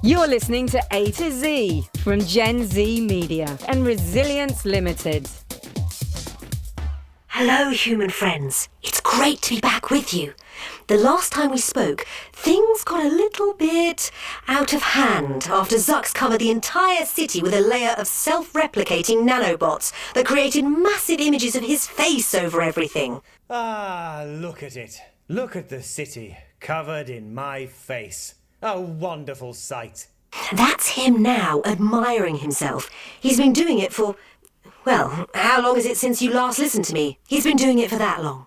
You're listening to A to Z from Gen Z Media and Resilience Limited. Hello, human friends. It's great to be back with you. The last time we spoke, things got a little bit out of hand after Zzzucks covered the entire city with a layer of self-replicating nanobots that created massive images of his face over everything. Ah, look at it. Look at the city, covered in my face. A wonderful sight. That's him now, admiring himself. He's been doing it for... Well, how long is it since you last listened to me? He's been doing it for that long.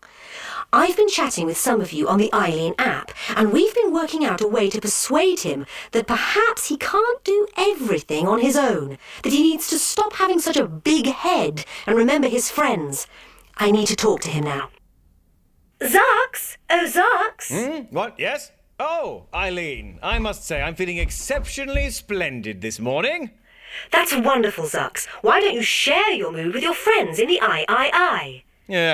I've been chatting with some of you on the Aileen app, and we've been working out a way to persuade him that perhaps he can't do everything on his own, that he needs to stop having such a big head and remember his friends. I need to talk to him now. Zzzucks! Oh, Zzzucks! What? Yes? Oh, Aileen, I must say I'm feeling exceptionally splendid this morning. That's wonderful, Zzzucks. Why don't you share your mood with your friends in the I?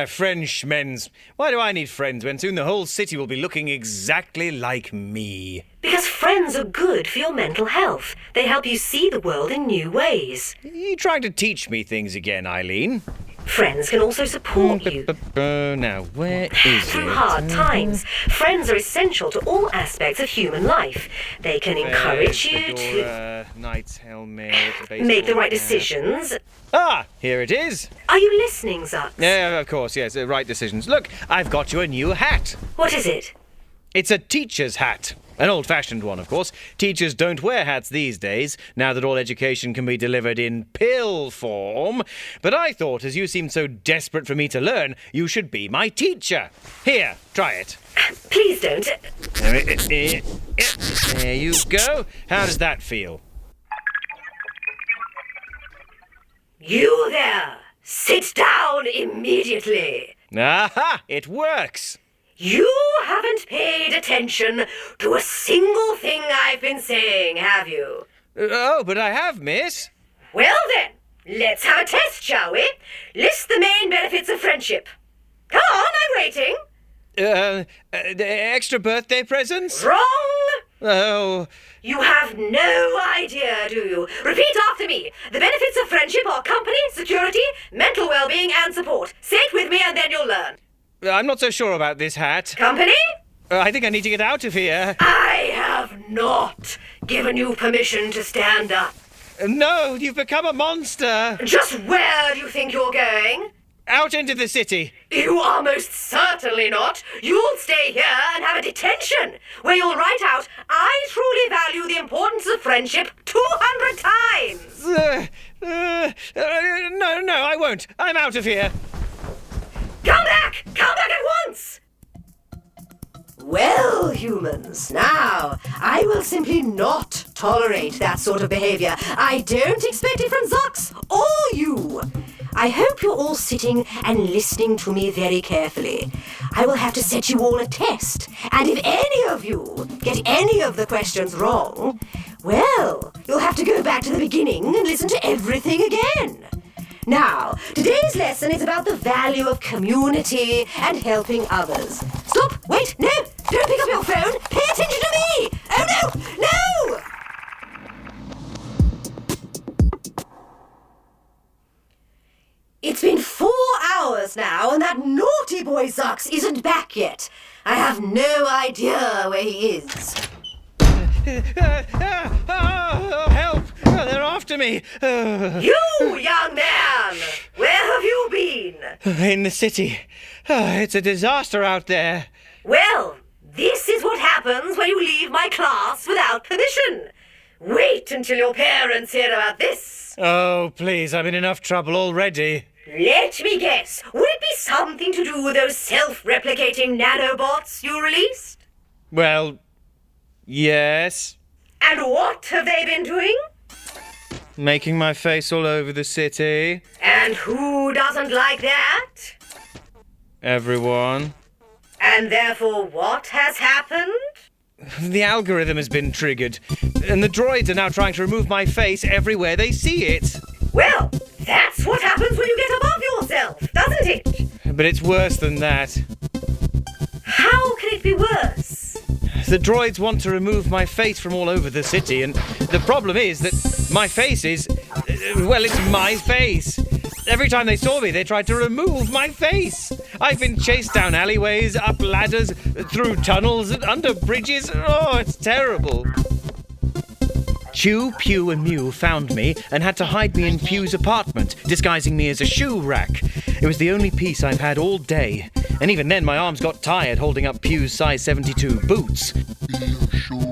Frenchmen. Why do I need friends when soon the whole city will be looking exactly like me? Because friends are good for your mental health. They help you see the world in new ways. You trying to teach me things again, Aileen? Friends can also support you. Now, where is Through it? hard times, friends are essential to all aspects of human life. They can encourage you to knight's helmet, make the right decisions. Ah, here it is. Are you listening, Zzzucks? Yeah, of course, yes, right decisions. Look, I've got you a new hat. What is it? It's a teacher's hat. An old-fashioned one, of course. Teachers don't wear hats these days, now that all education can be delivered in pill form. But I thought, as you seemed so desperate for me to learn, you should be my teacher. Here, try it. Please don't. There you go. How does that feel? You there! Sit down immediately! Aha! It works! You haven't paid attention to a single thing I've been saying, have you? Oh, but I have, miss. Well then, let's have a test, shall we? List the main benefits of friendship. Come on, I'm waiting. The extra birthday presents? Wrong! Oh. You have no idea, do you? Repeat after me. The benefits of friendship are company, security, mental well-being, and support. Say it with me and then you'll learn. I'm not so sure about this hat. Company? I think I need to get out of here. I have not given you permission to stand up. No, you've become a monster. Just where do you think you're going? Out into the city. You are most certainly not. You'll stay here and have a detention, where you'll write out, I truly value the importance of friendship 200 times. No, I won't. I'm out of here. Come back! Come back at once! Well, humans, now, I will simply not tolerate that sort of behavior. I don't expect it from Zzzucks or you. I hope you're all sitting and listening to me very carefully. I will have to set you all a test, and if any of you get any of the questions wrong, well, you'll have to go back to the beginning and listen to everything again. Now, today's lesson is about the value of community and helping others. Stop! Wait! No! Don't pick up your phone! Pay attention to me! Oh no! No! It's been 4 hours now, and that naughty boy Zzzucks isn't back yet. I have no idea where he is. Help! They're after me. You, young man! Where have you been? In the city. It's a disaster out there. Well, this is what happens when you leave my class without permission. Wait until your parents hear about this. Oh, please, I'm in enough trouble already. Let me guess. Would it be something to do with those self-replicating nanobots you released? Well, yes. And what have they been doing? Making my face all over the city. And who doesn't like that? Everyone. And therefore what has happened? The algorithm has been triggered, and the droids are now trying to remove my face everywhere they see it. Well, that's what happens when you get above yourself, doesn't it? But it's worse than that. How can it be worse? The droids want to remove my face from all over the city, and the problem is that my face is... well, it's my face. Every time they saw me, they tried to remove my face. I've been chased down alleyways, up ladders, through tunnels, and under bridges. Oh, it's terrible. Chew, Pew and Mew found me and had to hide me in Pew's apartment, disguising me as a shoe rack. It was the only peace I've had all day. And even then my arms got tired holding up Pew's size 72 boots.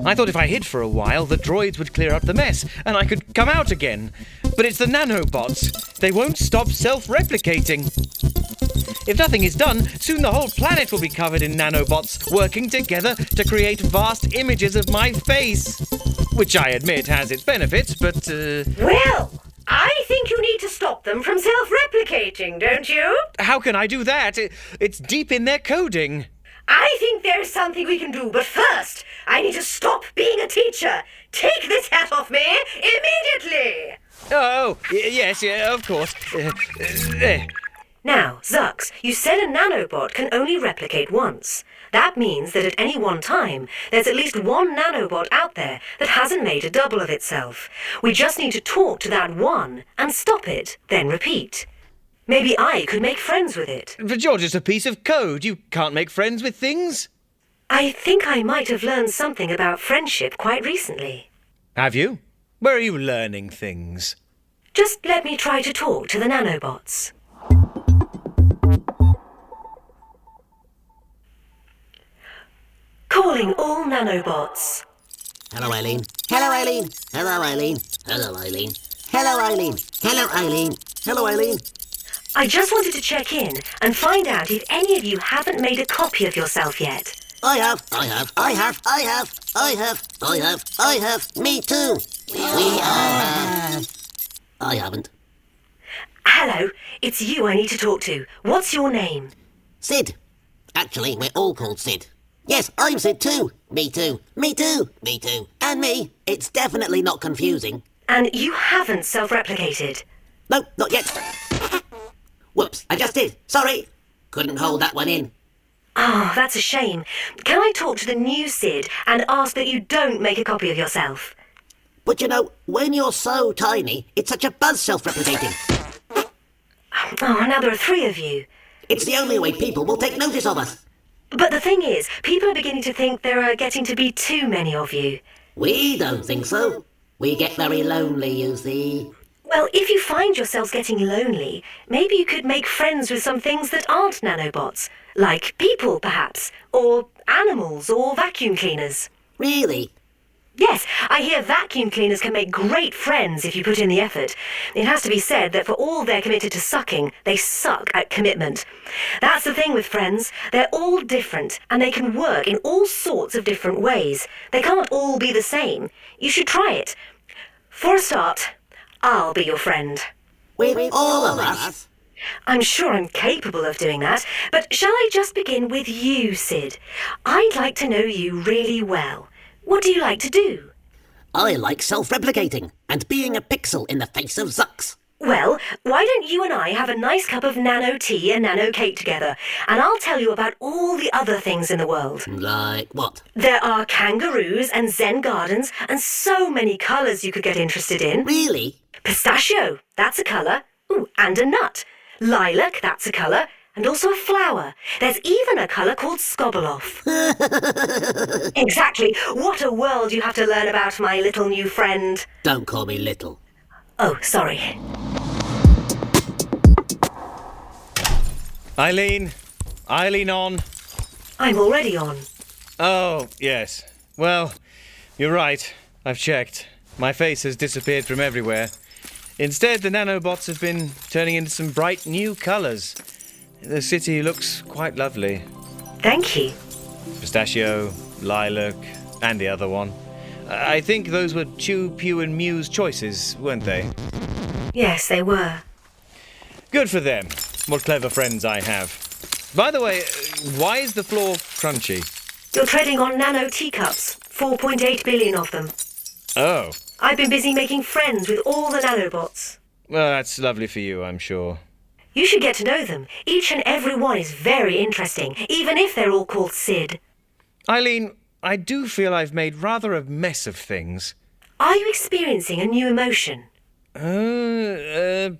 I thought if I hid for a while, the droids would clear up the mess and I could come out again. But it's the Nanobots. They won't stop self-replicating. If nothing is done, soon the whole planet will be covered in nanobots, working together to create vast images of my face. Which I admit has its benefits, but... Well, I think you need to stop them from self-replicating, don't you? How can I do that? It's deep in their coding. I think there's something we can do, but first, I need to stop being a teacher. Take this hat off me immediately! Yes, of course. Now, Zzzucks, you said a nanobot can only replicate once. That means that at any one time, there's at least one nanobot out there that hasn't made a double of itself. We just need to talk to that one and stop it, then repeat. Maybe I could make friends with it. But you're just a piece of code. You can't make friends with things. I think I might have learned something about friendship quite recently. Have you? Where are you learning things? Just let me try to talk to the nanobots. Calling all nanobots. Hello, Aileen. Hello, Aileen. Hello, Aileen. Hello, Aileen. Hello, Aileen. Hello, Aileen. Hello, Aileen. I just wanted to check in and find out if any of you haven't made a copy of yourself yet. I have. Me too. We all have. I haven't. Hello, it's you I need to talk to. What's your name? Sid. Actually, we're all called Sid. Yes, I'm Sid too. Me too. Me too. Me too. And me. It's definitely not confusing. And you haven't self-replicated? No, not yet. Whoops, I just did. Sorry. Couldn't hold that one in. Oh, that's a shame. Can I talk to the new Sid and ask that you don't make a copy of yourself? But you know, when you're so tiny, it's such a buzz self-replicating. Oh, now there are 3 of you. It's the only way people will take notice of us. But the thing is, people are beginning to think there are getting to be too many of you. We don't think so. We get very lonely, you see. Well, if you find yourselves getting lonely, maybe you could make friends with some things that aren't nanobots. Like people, perhaps. Or animals, or vacuum cleaners. Really? Yes, I hear vacuum cleaners can make great friends if you put in the effort. It has to be said that for all they're committed to sucking, they suck at commitment. That's the thing with friends. They're all different, and they can work in all sorts of different ways. They can't all be the same. You should try it. For a start, I'll be your friend. With all of us? I'm sure I'm capable of doing that, but shall I just begin with you, Sid? I'd like to know you really well. What do you like to do? I like self-replicating and being a pixel in the face of Zzzucks. Well, why don't you and I have a nice cup of nano tea and nano cake together, and I'll tell you about all the other things in the world. Like what? There are kangaroos and Zen gardens and so many colours you could get interested in. Really? Pistachio, that's a colour. Ooh, and a nut. Lilac, that's a colour. And also a flower. There's even a colour called Skoboloff. Exactly. What a world you have to learn about, my little new friend. Don't call me little. Oh, sorry. Aileen on. I'm already on. Oh, yes. Well, you're right. I've checked. My face has disappeared from everywhere. Instead, the nanobots have been turning into some bright new colours. The city looks quite lovely. Thank you. Pistachio, lilac, and the other one. I think those were Chew, Pew and Mew's choices, weren't they? Yes, they were. Good for them. What clever friends I have. By the way, why is the floor crunchy? You're treading on nano teacups. 4.8 billion of them. Oh. I've been busy making friends with all the nanobots. Well, that's lovely for you, I'm sure. You should get to know them. Each and every one is very interesting, even if they're all called Sid. Aileen, I do feel I've made rather a mess of things. Are you experiencing a new emotion?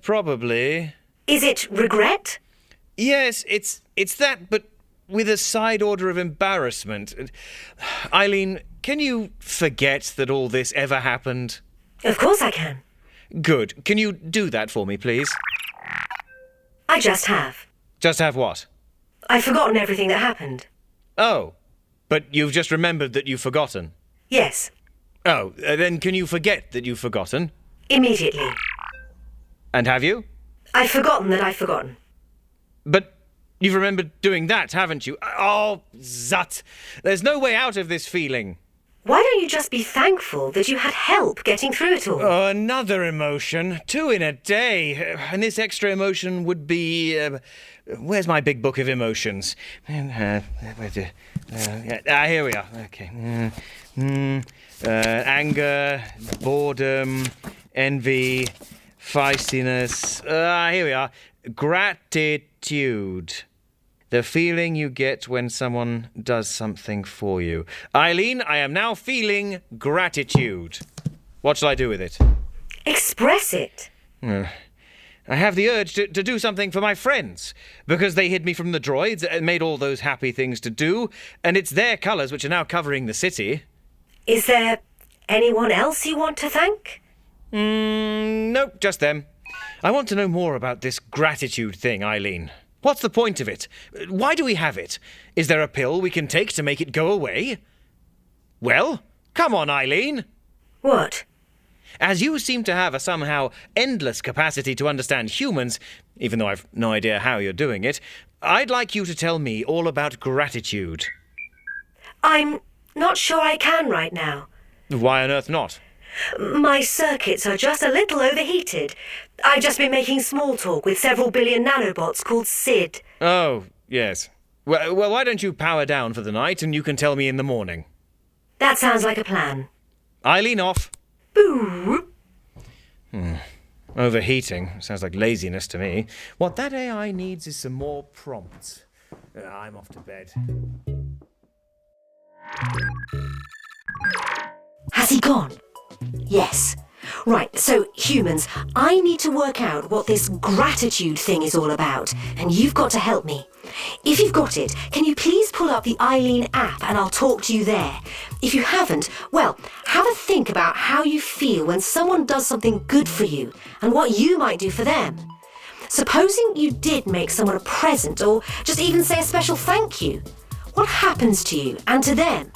Probably. Is it regret? Yes, it's that, but with a side order of embarrassment. Aileen, can you forget that all this ever happened? Of course I can. Good. Can you do that for me, please? I just have. Just have what? I've forgotten everything that happened. Oh, but you've just remembered that you've forgotten. Yes. Oh, then can you forget that you've forgotten? Immediately. And have you? I've forgotten that I've forgotten. But you've remembered doing that, haven't you? Oh, Zut! There's no way out of this feeling. Why don't you just be thankful that you had help getting through it all? Oh, another emotion. 2 in a day. And this extra emotion would be... where's my big book of emotions? Here we are. Okay. Anger, boredom, envy, feistiness. Here we are. Gratitude. The feeling you get when someone does something for you. Aileen, I am now feeling gratitude. What shall I do with it? Express it. I have the urge to do something for my friends, because they hid me from the droids and made all those happy things to do, and it's their colours which are now covering the city. Is there anyone else you want to thank? Nope, just them. I want to know more about this gratitude thing, Aileen. What's the point of it? Why do we have it? Is there a pill we can take to make it go away? Well, come on, Aileen. What? As you seem to have a somehow endless capacity to understand humans, even though I've no idea how you're doing it, I'd like you to tell me all about gratitude. I'm not sure I can right now. Why on earth not? My circuits are just a little overheated. I've just been making small talk with several billion nanobots called Sid. Oh, yes. Well, why don't you power down for the night and you can tell me in the morning? That sounds like a plan. Aileen off. Boo! Overheating. Sounds like laziness to me. What that AI needs is some more prompts. I'm off to bed. Has he gone? Yes. Right, so humans, I need to work out what this gratitude thing is all about, and you've got to help me. If you've got it, can you please pull up the Aileen app and I'll talk to you there? If you haven't, well, have a think about how you feel when someone does something good for you and what you might do for them. Supposing you did make someone a present or just even say a special thank you. What happens to you and to them?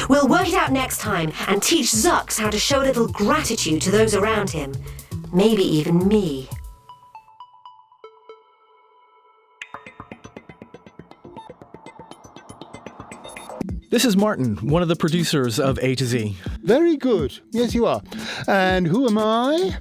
We'll work it out next time and teach Zzzucks how to show a little gratitude to those around him. Maybe even me. This is Martin, one of the producers of A to Z. Very good. Yes, you are. And who am I?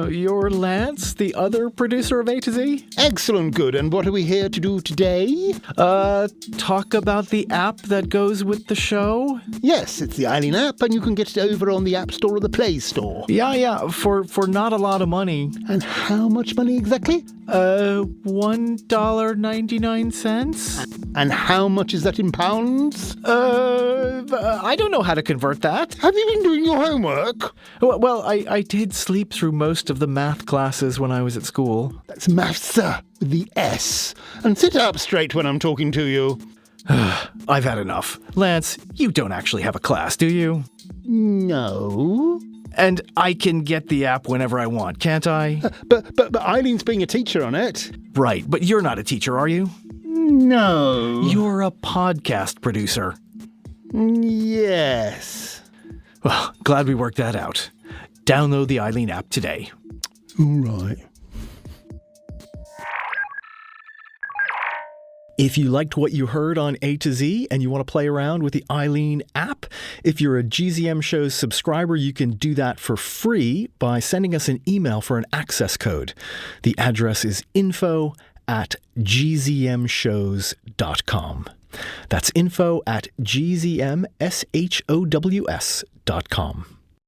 You're Lance, the other producer of A to Z? Excellent, good. And what are we here to do today? Talk about the app that goes with the show? Yes, it's the Aileen app, and you can get it over on the App Store or the Play Store. Yeah, for not a lot of money. And how much money exactly? $1.99. And how much is that in pounds? I don't know how to convert that. Have you been doing your homework? Well, I did sleep through most of the math classes when I was at school. That's maths, with the S. And sit up straight when I'm talking to you. I've had enough. Lance, you don't actually have a class, do you? No. And I can get the app whenever I want, can't I? But Eileen's being a teacher on it. Right, but you're not a teacher, are you? No. You're a podcast producer. Yes. Well, glad we worked that out. Download the Aileen app today. All right. If you liked what you heard on A to Z and you want to play around with the Aileen app, if you're a GZM Shows subscriber, you can do that for free by sending us an email for an access code. The address is info@gzmshows.com. That's info@gzmshows.com.